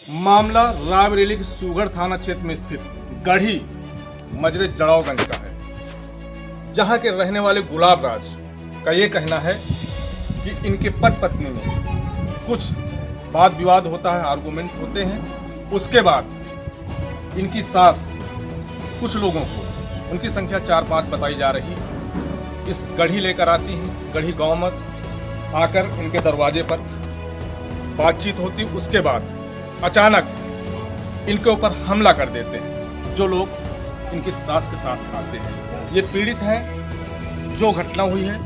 मामला रायबरेली के सुगढ़ थाना क्षेत्र में स्थित गढ़ी मजरे जड़ावगंज का है, जहां के रहने वाले गुलाब राज का ये कहना है कि इनके पति पत्नी में कुछ वाद विवाद होता है, आर्गुमेंट होते हैं। उसके बाद इनकी सास कुछ लोगों को, उनकी संख्या 4-5 बताई जा रही, इस गढ़ी लेकर आती हैं। गढ़ी गांव में आकर इनके दरवाजे पर बातचीत होती, उसके बाद अचानक इनके ऊपर हमला कर देते हैं। जो लोग इनकी सास के साथ आते हैं, ये पीड़ित हैं। जो घटना हुई है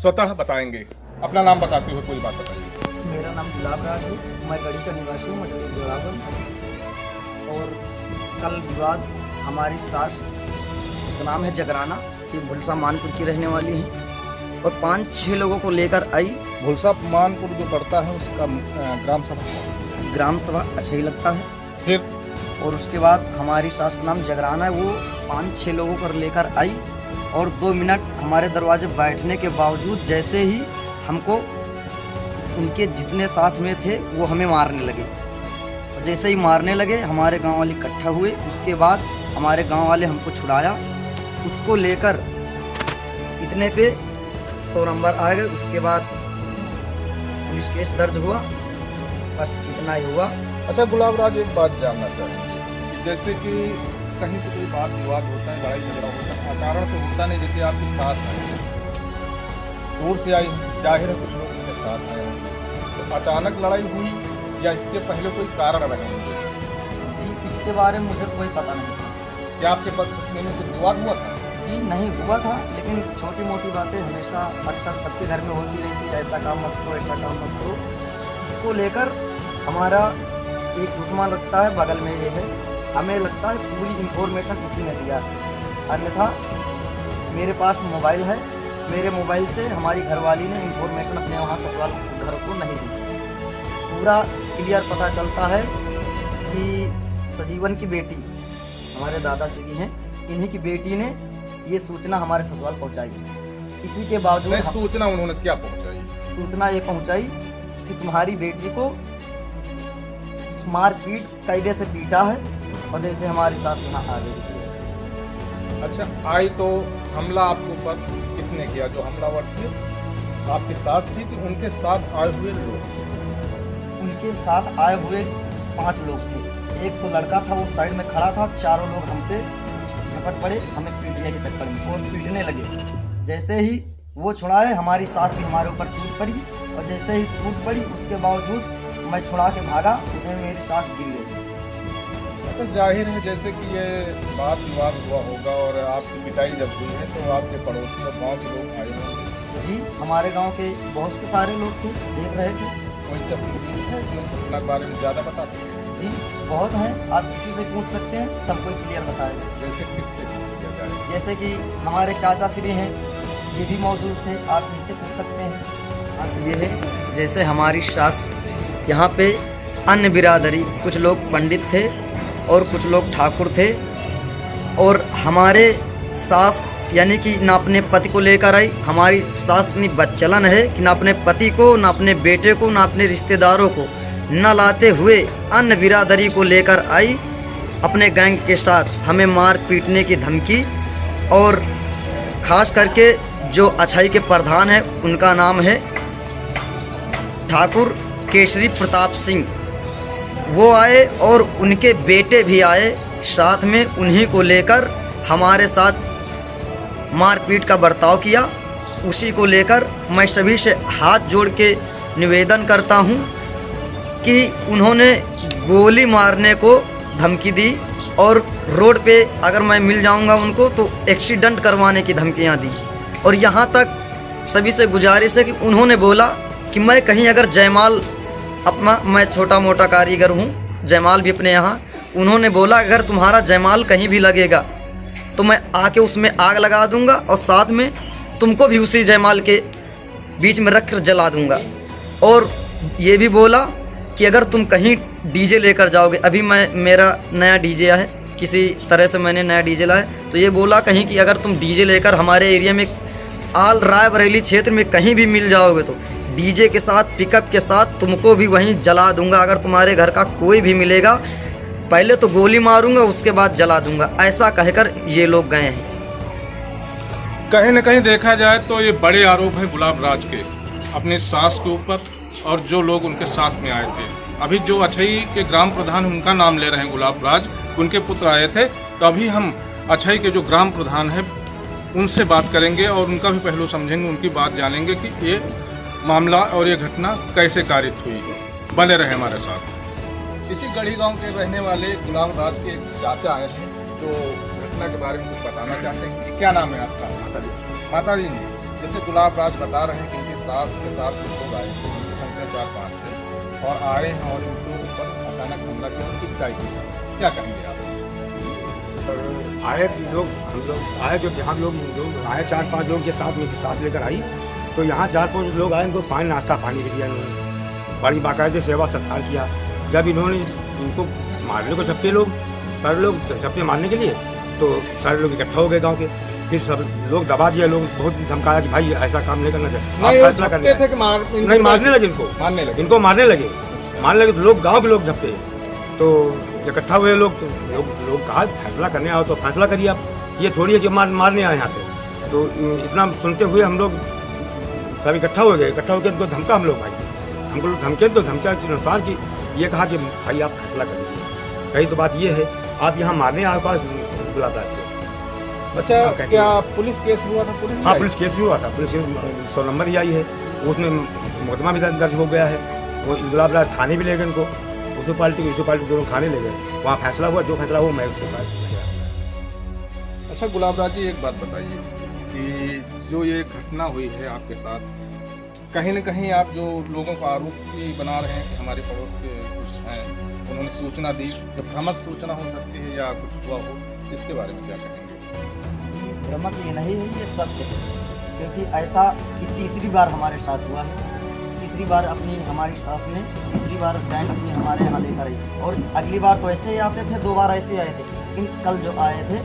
स्वतः बताएंगे। अपना नाम बताते हुए कोई बात बताइए। मेरा नाम गुलाब राज है, मैं गढ़ी का निवासी हूँ, मजरे जोड़ावन। और कल विवाद, हमारी सास का नाम है जगराना, ये भुलसा मानपुर की रहने वाली है, और 5-6 लोगों को लेकर आई। भुलसा मानपुर जो पड़ता है उसका ग्राम सभा अच्छा ही लगता है। फिर और उसके बाद हमारी सास का नाम जगराना है, वो 5-6 लोगों को लेकर आई और 2 मिनट हमारे दरवाजे बैठने के बावजूद जैसे ही हमको, उनके जितने साथ में थे वो हमें मारने लगे। और जैसे ही मारने लगे हमारे गांव वाले इकट्ठा हुए। उसके बाद हमारे गांव वाले हमको छुड़ाया, उसको लेकर इतने पे 100 नंबर आ गए। उसके बाद पुलिस केस दर्ज हुआ, बस इतना ही हुआ। अच्छा गुलाब राज, एक बात जानना चाहेंगे कि जैसे कि कहीं से कोई बात विवाद होता है, लड़ाई झगड़ा होता है, अकारण से होता नहीं। जैसे आपकी सास है, दूर से आई, जाहिर है कुछ लोग उनके साथ आए, तो अचानक लड़ाई हुई या इसके पहले कोई कारण रहे? जी, इसके बारे में मुझे कोई पता नहीं था। क्या आपके पत्नी में कुछ विवाद हुआ था? जी नहीं हुआ था, लेकिन छोटी मोटी बातें हमेशा अक्सर सबके घर में होती रहती है, ऐसा काम मत करो, ऐसा काम मत करो। इसको लेकर हमारा एक दुश्मन रखता है, बगल में ये है, हमें लगता है पूरी इंफॉर्मेशन इसी ने दिया है। अन्यथा मेरे पास मोबाइल है, मेरे मोबाइल से हमारी घरवाली ने इंफॉर्मेशन अपने वहाँ ससुराल घर को नहीं दी। पूरा क्लियर पता चलता है कि सजीवन की बेटी, हमारे दादाश्री हैं, इन्हीं की बेटी ने ये सूचना हमारे ससुराल पहुंचाई। इसी के बावजूद सूचना उन्होंने क्या पहुंचाई? सूचना ये पहुंचाई कि तुम्हारी बेटी को मारपीट कायदे से पीटा है, और जैसे हमारी सास यहाँ आ गई। अच्छा, आई तो हमला आपके ऊपर किसने किया? जो हमलावर थे आपकी सास थी कि उनके साथ आए हुए लोग? उनके साथ आए हुए 5 लोग थे। एक तो लड़का था, वो साइड में खड़ा था। चारों लोग हम पे झपट पड़े, हमें पीटने के चक्कर में, और पीटने लगे। जैसे ही वो छुड़ाए, हमारी सास भी हमारे ऊपर टूट पड़ी, और जैसे ही टूट पड़ी उसके बावजूद मैं छुड़ा के भागा, उधर मेरी सास गिर गई। अच्छा, जाहिर है जैसे कि ये बात विवाद हुआ होगा और आपकी पिटाई जब हुई है तो आपके पड़ोसी और गाँव के लोग आए होंगे? जी, हमारे गांव के बहुत से सारे लोग थे, देख रहे थे। कोई तस्वीर है जो इस घटना के बारे में ज़्यादा बता सकते हैं? जी बहुत हैं, आप किसी से पूछ सकते हैं, सब कोई क्लियर बताएगा। जैसे किससे पूछ लिया जाए? जैसे कि हमारे चाचा श्री हैं, ये भी मौजूद थे, आप इनसे पूछ सकते हैं। ये है, जैसे हमारी सास, यहाँ पे अन्य बिरादरी, कुछ लोग पंडित थे और कुछ लोग ठाकुर थे, और हमारे सास यानी कि ना अपने पति को लेकर आई। हमारी सास इतनी बदचलन है कि ना अपने पति को, ना अपने बेटे को, ना अपने रिश्तेदारों को न लाते हुए अन्य बिरादरी को लेकर आई अपने गैंग के साथ, हमें मार पीटने की धमकी। और ख़ास करके जो अछाई के प्रधान हैं, उनका नाम है ठाकुर केसरी प्रताप सिंह, वो आए और उनके बेटे भी आए साथ में। उन्हीं को लेकर हमारे साथ मारपीट का बर्ताव किया। उसी को लेकर मैं सभी से हाथ जोड़ के निवेदन करता हूं कि उन्होंने गोली मारने को धमकी दी, और रोड पे अगर मैं मिल जाऊंगा उनको तो एक्सीडेंट करवाने की धमकियां दी। और यहाँ तक सभी से गुजारिश है कि उन्होंने बोला कि मैं कहीं अगर जयमाल, अपना मैं छोटा मोटा कारीगर हूँ, जयमाल भी अपने यहाँ, उन्होंने बोला अगर तुम्हारा जयमाल कहीं भी लगेगा तो मैं आके उसमें आग लगा दूंगा, और साथ में तुमको भी उसी जयमाल के बीच में रख कर जला दूंगा। और ये भी बोला कि अगर तुम कहीं डीजे लेकर जाओगे, अभी मेरा नया डीजे है, किसी तरह से मैंने नया डीजे लाया, तो ये बोला कहीं कि अगर तुम डीजे लेकर हमारे एरिया में आल रायबरेली क्षेत्र में कहीं भी मिल जाओगे तो डीजे के साथ पिकअप के साथ तुमको भी वहीं जला दूंगा। अगर तुम्हारे घर का कोई भी मिलेगा पहले तो गोली मारूंगा, उसके बाद जला दूंगा, ऐसा कहकर ये लोग गए हैं। कहीं न कहीं देखा जाए तो ये बड़े आरोप हैं गुलाब राज के अपनी सास के ऊपर और जो लोग उनके साथ में आए थे। अभी जो अछई के ग्राम प्रधान उनका नाम ले रहे हैं गुलाब राज, उनके पुत्र आए थे, तो अभी हम अछई के जो ग्राम प्रधान है उनसे बात करेंगे और उनका भी पहलू समझेंगे, उनकी बात जानेंगे कि ये मामला और ये घटना कैसे कारित हुई। बने रहे हमारे साथ। इसी गढ़ी गांव के रहने वाले गुलाब राज के एक चाचा आए थे जो घटना के बारे में कुछ बताना चाहते हैं। क्या नाम है आपका? माता जी जैसे गुलाब राज बता रहे हैं कि इनकी सास के साथ कुछ लोग आए थे, उनकी संख्या 4-5 थे और आए हैं और इनके ऊपर अचानक हमला किया, उनकी पिटाई की। क्या कहेंगे आप? आए लोग, हम लोग आए, जो यहाँ लोग आए 4-5 लोग के साथ में साथ लेकर आई, तो यहाँ 4-5 लोग आए, इनको पानी नाश्ता पानी भी दिया इन्होंने, बड़ी बाकायदे सेवा सत्कार किया। जब इन्होंने इनको मारने को छप्पे लोग, सारे लोग छप्पे मारने के लिए, तो सारे लोग इकट्ठा हो गए गांव के, फिर सब लोग दबा दिया, लोग बहुत धमकाया कि भाई ऐसा काम नहीं करना चाहिए, आप फैसला करने थे कि नहीं, मारने लगे इनको मारने लगे तो लोग गाँव के लोग झपटे, तो इकट्ठा हुए लोग, तो लोग कहा फैसला करने आओ तो फैसला करिए आप, ये थोड़ी है कि मारने आए यहाँ पे। तो इतना सुनते हुए हम लोग सब इकट्ठा हो गए, इकट्ठा होकर उनको धमका, हम लोग भाई हमको लोग धमके, तो धमका के अनुसार कि ये कहा कि भाई आप फैसला कर लीजिए। सही तो बात ये है, आप यहाँ मारने आए पास बुलाता है। अच्छा, क्या पुलिस केस हुआ था? हाँ, पुलिस केस भी हुआ था, पुलिस 100 नंबर ही आई है, उसमें मुकदमा भी दर्ज हो गया है। वो गुलाब राज थाने भी ले गए इनको, म्यूनसिपालिटी दोनों थाने ले गए, वहाँ फैसला हुआ, जो फैसला हुआ मैं उसके पास गया। अच्छा गुलाब राज जी, एक बात बताइए कि जो ये घटना हुई है आपके साथ, कहीं न कहीं आप जो लोगों को आरोपी बना रहे हैं कि हमारे पड़ोस के कुछ हैं, उन्होंने सूचना दी, तो भ्रामक सूचना हो सकती है या कुछ हुआ हो, इसके बारे में क्या कहेंगे? भ्रमक ये नहीं है, ये सत्य है, क्योंकि ऐसा कि तीसरी बार हमारे साथ हुआ है। तीसरी बार अपनी हमारी सास ने तीसरी बार बैंड अपनी हमारे यहाँ लेकर आई, और अगली बार तो ऐसे ही आते थे, 2 बार ऐसे आए थे, लेकिन कल जो आए थे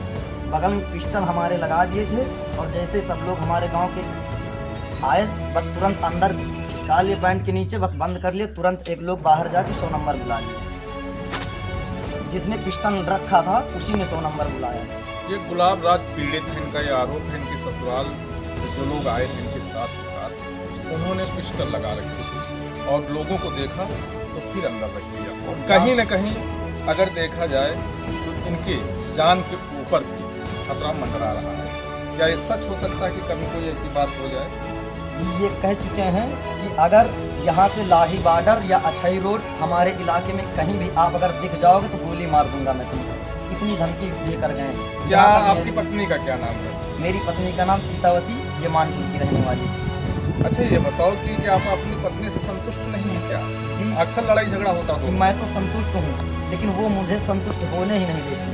बगल में पिस्टल हमारे लगा दिए थे, और जैसे सब लोग हमारे गांव के आए बस तुरंत अंदर डाल लिए, पैंट के नीचे बस बंद कर लिए, तुरंत एक लोग बाहर जाके 100 नंबर बुला लिए। जिसने पिस्टल रखा था उसी ने 100 नंबर बुलाया। ये गुलाब राज पीड़ित है, इनका ये आरोप है, इनके ससुराल जो लोग आए थे इनके साथ उन्होंने पिस्टल लगा रखी थी और लोगों को देखा तो फिर अंदर रख लिया, और कहीं न कहीं अगर देखा जाए तो इनके जान के ऊपर भी खतरा मंडरा रहा है। क्या ये सच हो सकता है कि कभी कोई ऐसी बात हो जाए? ये कह चुके हैं कि अगर यहाँ से लाही बॉर्डर या अछई रोड हमारे इलाके में कहीं भी आप अगर दिख जाओगे तो गोली मार दूंगा मैं तुमको, इतनी धमकी देकर गए। क्या आपकी पत्नी का क्या नाम है? मेरी पत्नी का नाम सीतावती, ये मानपुर की रहने वाली। अच्छा ये बताओ कि क्या आप अपनी पत्नी से संतुष्ट नहीं हैं क्या? जी, अक्सर लड़ाई झगड़ा होता जी, है। मैं तो संतुष्ट हूँ, लेकिन वो मुझे संतुष्ट होने ही नहीं देती।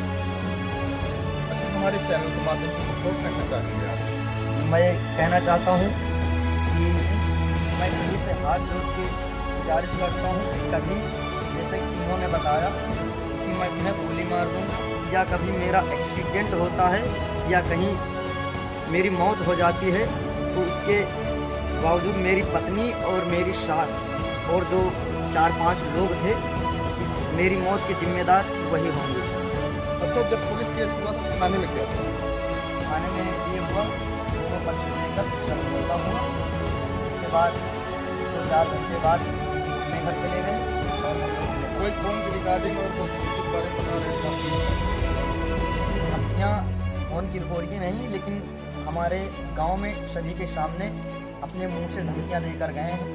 अच्छा, हमारे चैनल के माध्यम से सपोर्ट करना चाहेंगे आप? मैं कहना चाहता हूँ कि मैं सभी से हाथ जोड़ के गुजारिश करता हूँ कि कभी जैसे कि इन्होंने बताया कि मैं तुम्हें गोली मार दूँगा, या कभी मेरा एक्सीडेंट होता है या कहीं मेरी मौत हो जाती है, तो इसके बावजूद मेरी पत्नी और मेरी सास और जो 4-5 लोग थे, मेरी मौत के जिम्मेदार वही होंगे। अच्छा, जब पुलिस केस हुआ तो थाने में क्या हुआ? थाने में ये हुआ, दोनों पक्ष को लेकर समझौता हुआ, उसके बाद 2-4 घंटे बाद अपने घर चले गए। और कोई फोन की रिकॉर्डिंग और कुछ बारे में बता रहे थे? धमकियाँ फोन की रिकॉर्डिंग नहीं, लेकिन हमारे गांव में सभी के सामने अपने मुंह से धमकियाँ देकर गए हैं।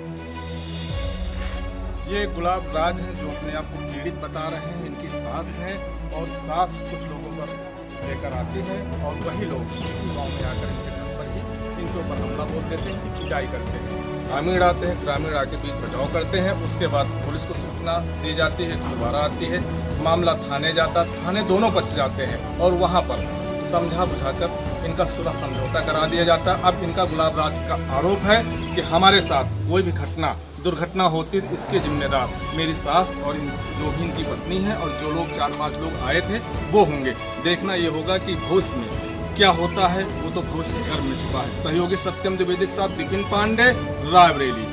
ये गुलाब राज हैं जो अपने आप को पीड़ित बता रहे हैं, इनकी सास है और सास कुछ लोगों पर लेकर आती है और वही लोग गाँव में आकर इनके घर पर ही इनके ऊपर हमला बोल देते हैं, पिटाई करते हैं। ग्रामीण आते हैं, ग्रामीण आके बीच बचाव करते हैं, उसके बाद पुलिस को सूचना दी जाती है, दोबारा आती है, मामला थाने जाता, थाने दोनों पक्ष जाते हैं और वहाँ पर समझा बुझाकर इनका सुलह समझौता करा दिया जाता। अब इनका गुलाब राज का आरोप है कि हमारे साथ कोई भी घटना दुर्घटना होती तो इसके जिम्मेदार मेरी सास और जो भी इनकी पत्नी है और जो लोग 4-5 लोग आए थे वो होंगे। देखना ये होगा कि भविष्य में क्या होता है, वो तो भविष्य के घर में छुपा है। सहयोगी सत्यम द्विवेदी के साथ विपिन पांडे, रायबरेली।